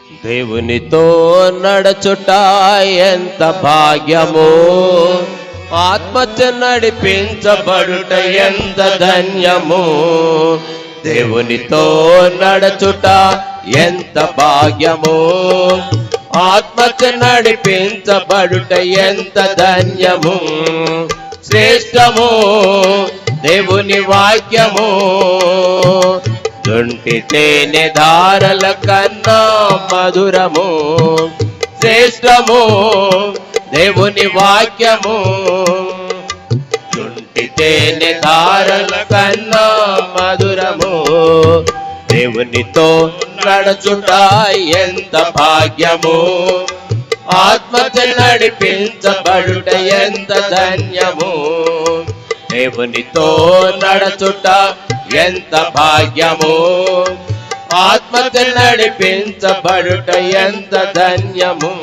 దేవునితో నడచుట ఎంత భాగ్యము, ఆత్మతో నడిపించబడుట ఎంత ధన్యము. దేవునితో నడచుట ఎంత భాగ్యము, ఆత్మతో నడిపించబడుట ఎంత ధన్యము. శ్రేష్టము దేవుని వాక్యము, దుంటి తేనె ధారల కన్నా మధురము. శ్రేష్టము దేవుని వాక్యము, దుంటి తేనె ధారల కన్నా మధురము. దేవునితో నడుచుట ఎంత భాగ్యము, ఆత్మతో నడిపించబడుట ఎంత ధన్యము. దేవునితో నడుచుట ఎంత భాగ్యము, ఆత్మతో నడిపించబడుట ఎంత ధన్యము.